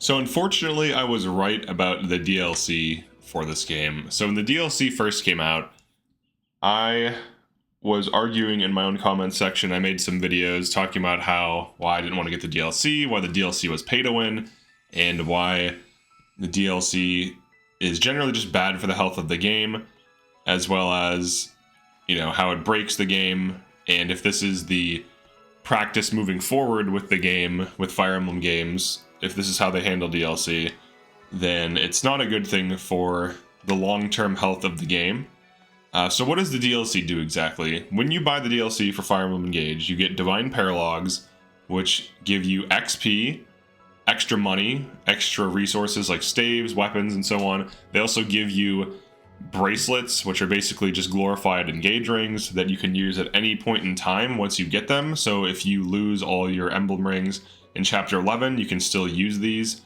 So unfortunately, I was right about the DLC for this game. So when the DLC first came out, I was arguing in my own comments section. I made some videos talking about how why I didn't want to get the DLC, why the DLC was pay to win, and why the DLC is generally just bad for the health of the game, as well as, how it breaks the game, and if this is the practice moving forward with the game, with Fire Emblem games, if this is how they handle DLC, then it's not a good thing for the long-term health of the game. So what does the DLC do exactly? When you buy the DLC for Fire Emblem Engage, you get Divine Paralogs, which give you XP, extra money, extra resources like staves, weapons, and so on. They also give you bracelets, which are basically just glorified engage rings that you can use at any point in time once you get them. So if you lose all your emblem rings in chapter 11, you can still use these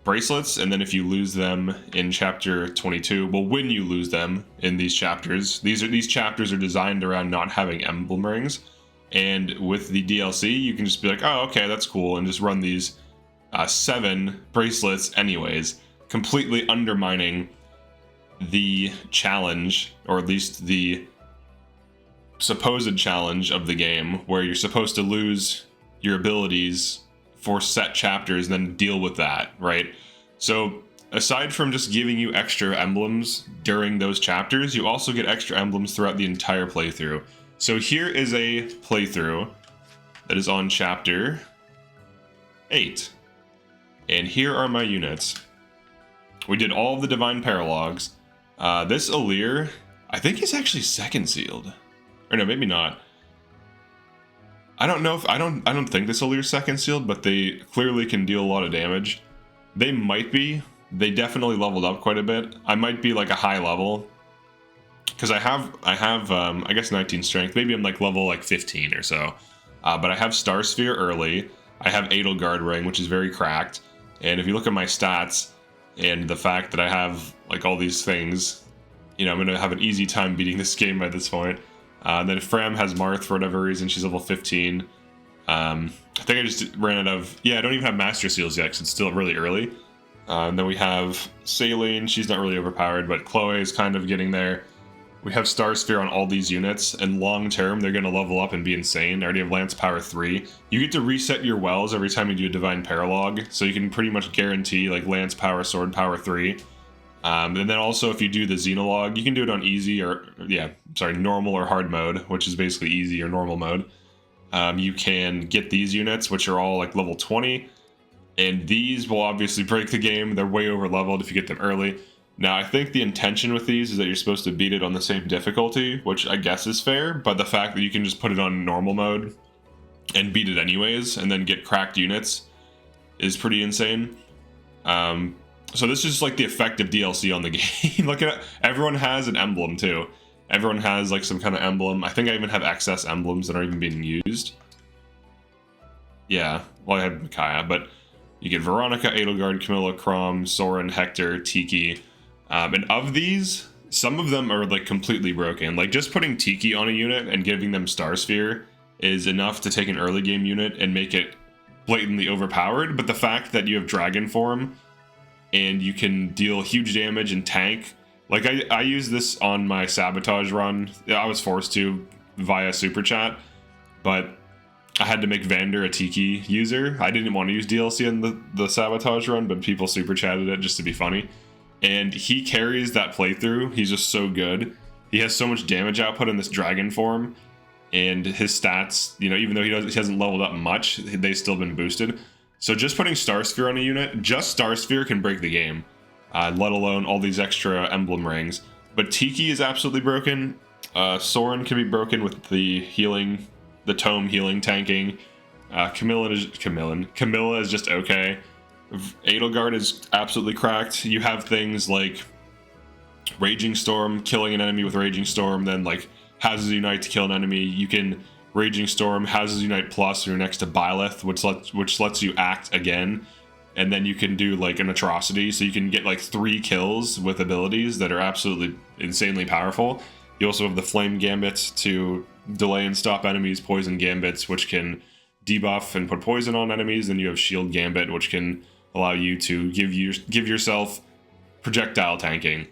bracelets, and then if you lose them in chapter 22, well, when you lose them in these chapters, these chapters are designed around not having emblem rings, and with the DLC you can just be like, oh, okay, that's cool, and just run these 7 bracelets anyways, completely undermining the challenge, or at least the supposed challenge of the game, where you're supposed to lose your abilities for set chapters and then deal with that, right? So aside from just giving you extra emblems during those chapters, you also get extra emblems throughout the entire playthrough. So here is a playthrough that is on chapter 8, and here are my units. We did all of the Divine Paralogs. This Alir, I think he's actually second sealed, or no, maybe not. I don't know if I don't think this Alir's second sealed, but they clearly can deal a lot of damage. They might be. They definitely leveled up quite a bit. I might be like a high level, because I have I guess 19 strength. Maybe I'm like level 15 or so. But I have Star Sphere early. I have Edelgard Ring, which is very cracked. And if you look at my stats and the fact that I have like all these things, I'm gonna have an easy time beating this game by this point. And then Fram has Marth for whatever reason. She's level 15. I think I just ran out of... Yeah, I don't even have Master Seals yet because it's still really early. And then we have Saline. She's not really overpowered, but Chloe is kind of getting there. We have Star Sphere on all these units, and long term, they're going to level up and be insane. I already have Lance Power 3. You get to reset your wells every time you do a Divine Paralog, so you can pretty much guarantee like Lance Power, Sword Power 3. And then also if you do the Xenolog, you can do it on easy or, normal or hard mode, which is basically easy or normal mode. You can get these units, which are all like level 20, and these will obviously break the game. They're way over leveled if you get them early. Now, I think the intention with these is that you're supposed to beat it on the same difficulty, which I guess is fair, but the fact that you can just put it on normal mode and beat it anyways, and then get cracked units is pretty insane. So this is like the effective DLC on the game. Look at it. Everyone has an emblem too. Everyone has like some kind of emblem. I think I even have excess emblems that aren't even being used. Yeah, well, I had Micaiah, but you get Veronica, Edelgard, Camilla, Chrom, Soren, Hector, Tiki. And of these, some of them are like completely broken. Like just putting Tiki on a unit and giving them Star Sphere is enough to take an early game unit and make it blatantly overpowered. But the fact that you have Dragon Form and you can deal huge damage and tank. Like I use this on my Sabotage run. I was forced to via Super Chat, but I had to make Vander a Tiki user. I didn't want to use DLC in the Sabotage run, but people Super Chatted it just to be funny. And he carries that playthrough. He's just so good. He has so much damage output in this Dragon Form, and his stats, even though he hasn't leveled up much, they've still been boosted. So just putting Star Sphere on a unit, just Star Sphere can break the game, let alone all these extra emblem rings. But Tiki is absolutely broken. Soren can be broken with the healing, the tome healing tanking. Camilla is just okay. Edelgard is absolutely cracked. You have things like Raging Storm, killing an enemy with Raging Storm, then like Houses Unite to kill an enemy. You can Raging Storm, Houses Unite Plus when you're next to Byleth, which lets you act again, and then you can do like an atrocity, so you can get like 3 kills with abilities that are absolutely insanely powerful. You also have the Flame Gambits to delay and stop enemies, Poison Gambits, which can debuff and put poison on enemies, then you have Shield Gambit, which can allow you to give yourself projectile tanking.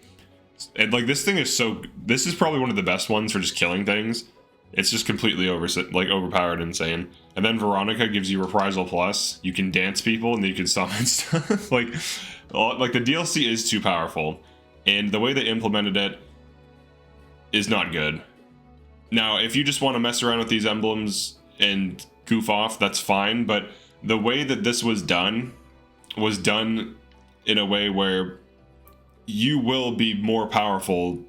And like this thing is this is probably one of the best ones for just killing things. It's just completely overpowered and insane. And then Veronica gives you reprisal plus. You can dance people and then you can summon stuff. like the DLC is too powerful, and the way they implemented it is not good. Now, if you just want to mess around with these emblems and goof off, that's fine. But the way that this was done in a way where you will be more powerful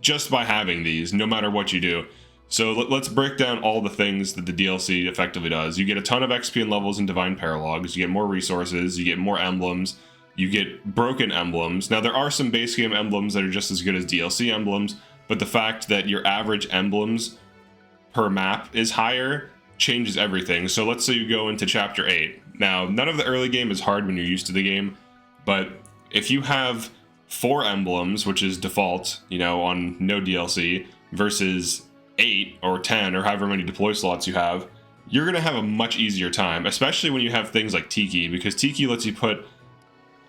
just by having these, no matter what you do. So let's break down all the things that the DLC effectively does. You get a ton of XP and levels in Divine Paralogs, you get more resources, you get more emblems, you get broken emblems. Now there are some base game emblems that are just as good as DLC emblems, but the fact that your average emblems per map is higher changes everything. So let's say you go into Chapter 8. Now, none of the early game is hard when you're used to the game, but if you have 4 emblems, which is default, on no DLC, versus 8 or 10 or however many deploy slots you have, you're going to have a much easier time, especially when you have things like Tiki, because Tiki lets you put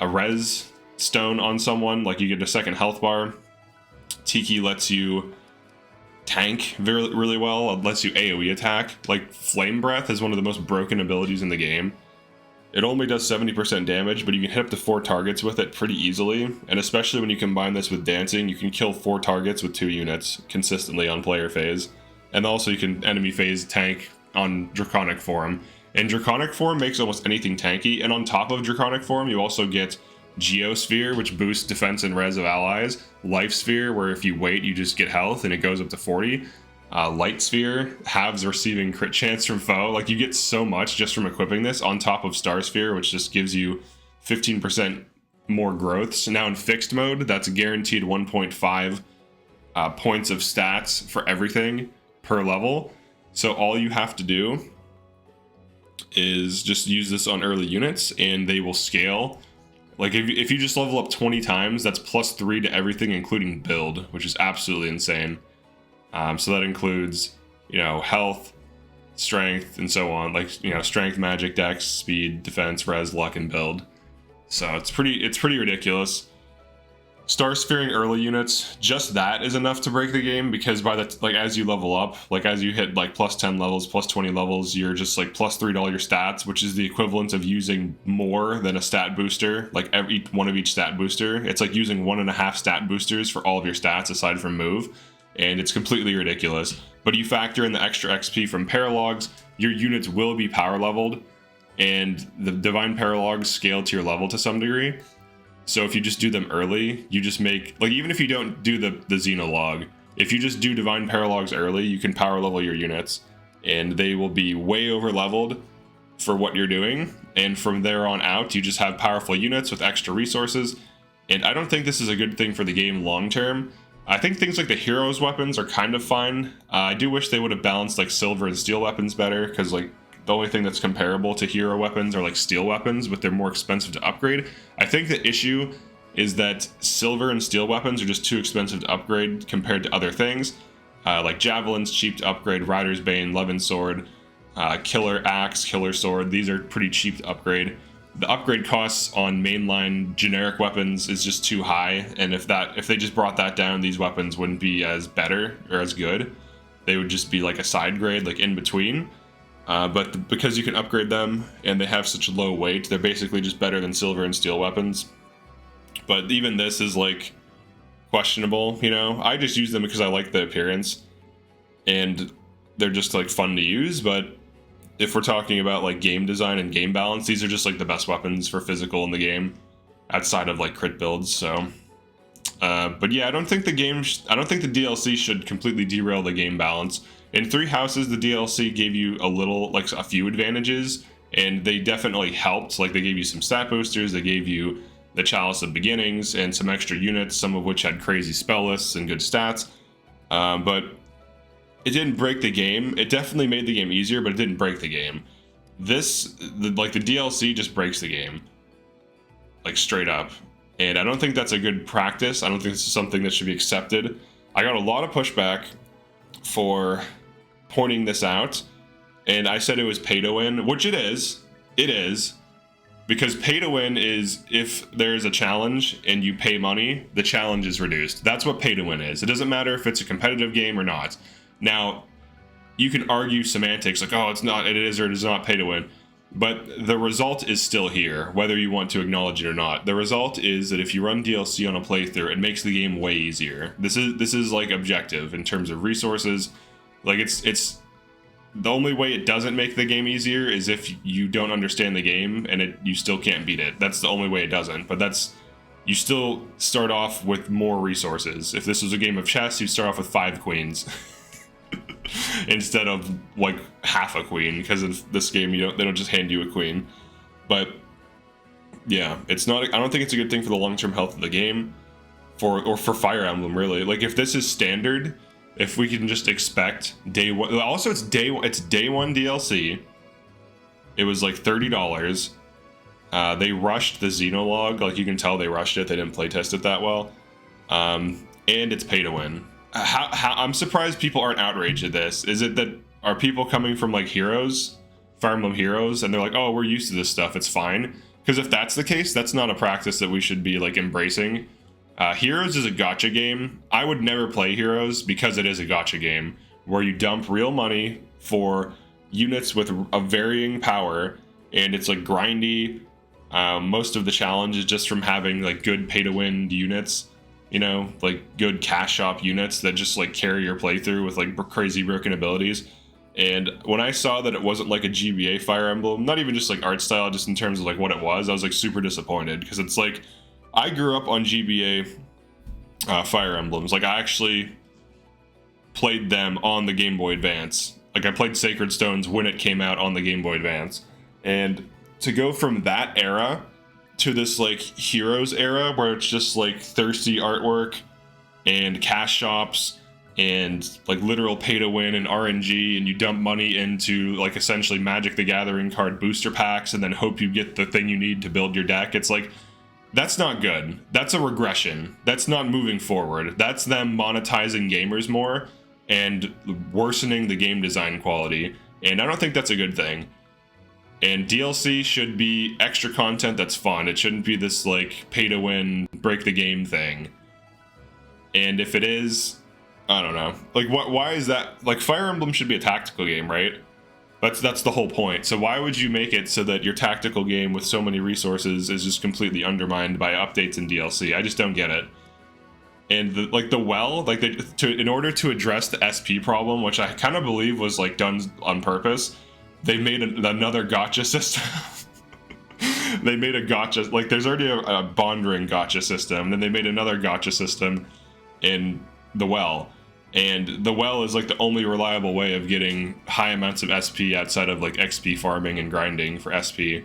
a res stone on someone, like you get a second health bar. Tiki lets you tank really well. It lets you AoE attack. Like Flame Breath is one of the most broken abilities in the game. It only does 70% damage, but you can hit up to 4 targets with it pretty easily. And especially when you combine this with dancing, you can kill 4 targets with 2 units consistently on player phase. And also you can enemy phase tank on Draconic form. And Draconic form makes almost anything tanky. And on top of Draconic form, you also get Geosphere, which boosts defense and res of allies. Life Sphere, where if you wait, you just get health and it goes up to 40. Light Sphere halves receiving crit chance from foe. Like, you get so much just from equipping this, on top of Star Sphere, which just gives you 15% more growth. So now in fixed mode, that's a guaranteed 1.5 points of stats for everything per level. So all you have to do is just use this on early units and they will scale. Like, if you just level up 20 times, that's +3 to everything, including build, which is absolutely insane. So that includes, health, strength, and so on. Like, strength, magic, dex, speed, defense, res, luck, and build. So it's pretty ridiculous. Star Sphering early units, just that is enough to break the game, because as you level up, as you hit +10 levels, +20 levels, you're just +3 to all your stats, which is the equivalent of using more than a stat booster, every one of each stat booster. It's like using 1.5 stat boosters for all of your stats aside from move, and it's completely ridiculous. But you factor in the extra XP from Paralogs, your units will be power leveled, and the Divine Paralogs scale to your level to some degree. So if you just do them early, you just make, even if you don't do the Xenolog, if you just do Divine Paralogs early, you can power level your units, and they will be way over leveled for what you're doing. And from there on out, you just have powerful units with extra resources. And I don't think this is a good thing for the game long term. I think things like the heroes' weapons are kind of fine. I do wish they would have balanced silver and steel weapons better, because the only thing that's comparable to hero weapons are steel weapons, but they're more expensive to upgrade. I think the issue is that silver and steel weapons are just too expensive to upgrade compared to other things. Javelin's cheap to upgrade, Rider's Bane, Levin Sword, Killer Axe, Killer Sword. These are pretty cheap to upgrade. The upgrade costs on mainline generic weapons is just too high, and if they just brought that down, these weapons wouldn't be as better or as good. They would just be a side grade, in between. But because you can upgrade them and they have such a low weight, they're basically just better than silver and steel weapons. But even this is questionable, I just use them because I like the appearance and they're just fun to use. But if we're talking about game design and game balance, these are just the best weapons for physical in the game outside of crit builds. So but yeah, I don't think the DLC should completely derail the game balance. In Three Houses, the DLC gave you a few advantages, and they definitely helped. They gave you some stat boosters, they gave you the Chalice of Beginnings, and some extra units, some of which had crazy spell lists and good stats. But it didn't break the game. It definitely made the game easier, but it didn't break the game. The DLC just breaks the game. Straight up. And I don't think that's a good practice. I don't think this is something that should be accepted. I got a lot of pushback for pointing this out, and I said it was pay to win, which it is, Because pay to win is if there's a challenge and you pay money, the challenge is reduced. That's what pay to win is. It doesn't matter if it's a competitive game or not. Now, you can argue semantics like, oh, it's not, it is or it is not pay to win. But the result is still here, whether you want to acknowledge it or not. The result is that if you run DLC on a playthrough, it makes the game way easier. This is like objective in terms of resources. Like it's the only way it doesn't make the game easier is if you don't understand the game and you still can't beat it. That's the only way it doesn't. But you still start off with more resources. If this was a game of chess, you'd start off with 5 queens instead of like half a queen, because of this game they don't just hand you a queen. But yeah, it's not. I don't think it's a good thing for the long-term health of the game, or for Fire Emblem really. Like if this is standard. If we can just expect day one. Also, it's day one DLC. It was like $30. They rushed the Xenologue. Like you can tell they rushed it. They didn't playtest it that well. And it's pay to win. I'm surprised people aren't outraged at this. Is it that are people coming from like Heroes, Fire Emblem Heroes, and they're like, oh, we're used to this stuff. It's fine. Because if that's the case, that's not a practice that we should be like embracing. Heroes is a gacha game. I would never play Heroes because it is a gacha game where you dump real money for units with a varying power, and it's like grindy. Most of the challenge is just from having like good pay-to-win units, you know, like good cash shop units that just like carry your playthrough with like crazy broken abilities. And when I saw that it wasn't like a GBA Fire Emblem, not even just like art style, just in terms of like what it was, I was like super disappointed because it's like, I grew up on GBA Fire Emblems. Like, I actually played them on the Game Boy Advance. Like, I played Sacred Stones when it came out on the Game Boy Advance. And to go from that era to this, like, Heroes era, where it's just, like, thirsty artwork and cash shops and, like, literal pay-to-win and RNG, and you dump money into, like, essentially Magic the Gathering card booster packs and then hope you get the thing you need to build your deck. It's like... That's not good. That's a regression. That's not moving forward. That's them monetizing gamers more and worsening the game design quality. And I don't think that's a good thing. And DLC should be extra content that's fun. It shouldn't be this like pay to win, break the game thing. And if it is, I don't know. Like why is that? Like Fire Emblem should be a tactical game, right? That's the whole point. So why would you make it so that your tactical game with so many resources is just completely undermined by updates and DLC? I just don't get it. And in order to address the SP problem, which I kind of believe was like done on purpose, they made another gacha system. They made a gacha, like there's already a bond ring gacha system, then they made another gacha system in the Well. And the Well is like the only reliable way of getting high amounts of SP outside of like XP farming and grinding for SP.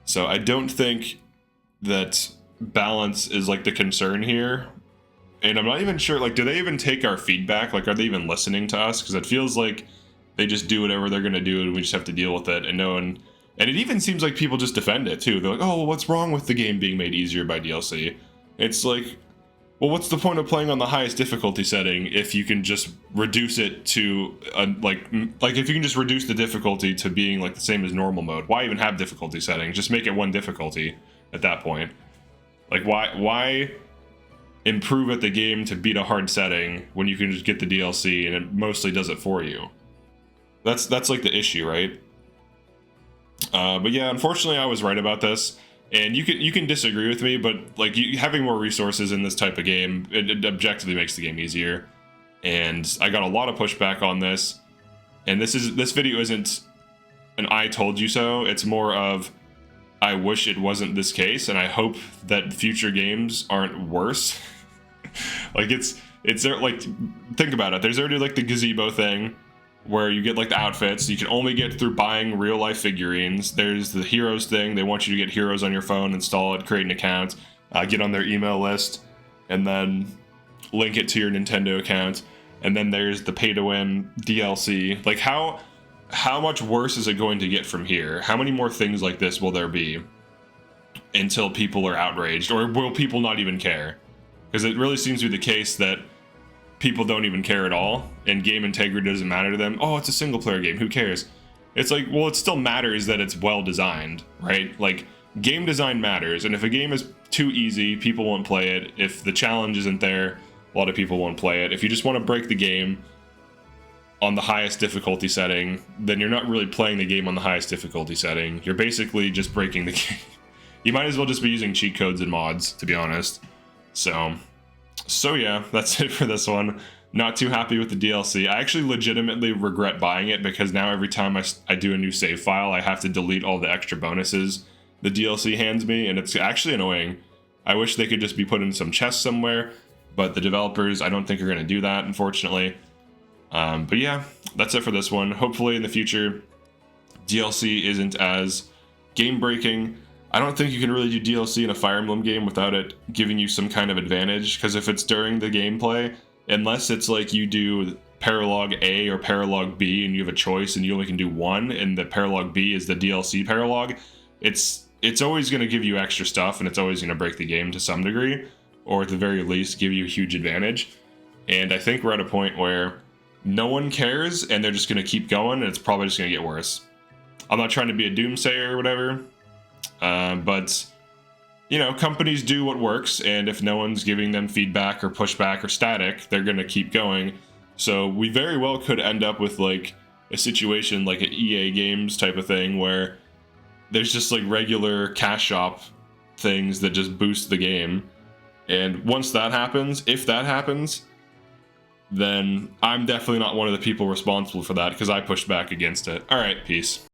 So I don't think that balance is like the concern here. And I'm not even sure, like, do they even take our feedback? Like, are they even listening to us? Because it feels like they just do whatever they're going to do and we just have to deal with it. And no one, and it even seems like people just defend it too. They're like, oh, well, what's wrong with the game being made easier by DLC? It's like, well, what's the point of playing on the highest difficulty setting if you can just reduce it to like if you can just reduce the difficulty to being like the same as normal mode? Why even have difficulty settings? Just make it one difficulty at that point. Like why improve at the game to beat a hard setting when you can just get the DLC and it mostly does it for you? That's like the issue, right? But yeah, unfortunately, I was right about this. And you can disagree with me, but like having more resources in this type of game, it objectively makes the game easier. And I got a lot of pushback on this. And this video isn't an "I told you so." It's more of I wish it wasn't this case, and I hope that future games aren't worse. Like it's like, think about it. There's already like the gazebo thing, where you get like the outfits you can only get through buying real life figurines. There's the Heroes thing. They want you to get Heroes on your phone, install it, create an account, get on their email list, and then link it to your Nintendo account. And then there's the pay to win DLC. Like how much worse is it going to get from here? How many more things like this will there be until people are outraged, or will people not even care? Because it really seems to be the case that people don't even care at all, and game integrity doesn't matter to them. Oh, it's a single player game, who cares? It's like, well, it still matters that it's well designed, right? Like, game design matters, and if a game is too easy, people won't play it. If the challenge isn't there, a lot of people won't play it. If you just want to break the game on the highest difficulty setting, then you're not really playing the game on the highest difficulty setting. You're basically just breaking the game. You might as well just be using cheat codes and mods, to be honest. So yeah, that's it for this one. Not too happy with the DLC. I actually legitimately regret buying it because now every time I do a new save file, I have to delete all the extra bonuses the DLC hands me, and it's actually annoying. I wish they could just be put in some chest somewhere, but the developers, I don't think are going to do that, unfortunately. But yeah, that's it for this one. Hopefully in the future, DLC isn't as game-breaking. I don't think you can really do DLC in a Fire Emblem game without it giving you some kind of advantage, because if it's during the gameplay, unless it's like you do Paralog A or Paralog B and you have a choice and you only can do one, and the Paralog B is the DLC Paralog, it's always going to give you extra stuff, and it's always going to break the game to some degree, or at the very least give you a huge advantage. And I think we're at a point where no one cares, and they're just going to keep going, and it's probably just going to get worse. I'm not trying to be a doomsayer or whatever, but, you know, companies do what works, and if no one's giving them feedback or pushback or static, they're going to keep going. So we very well could end up with, like, a situation like an EA Games type of thing where there's just, like, regular cash shop things that just boost the game. And once that happens, if that happens, then I'm definitely not one of the people responsible for that because I pushed back against it. All right, peace.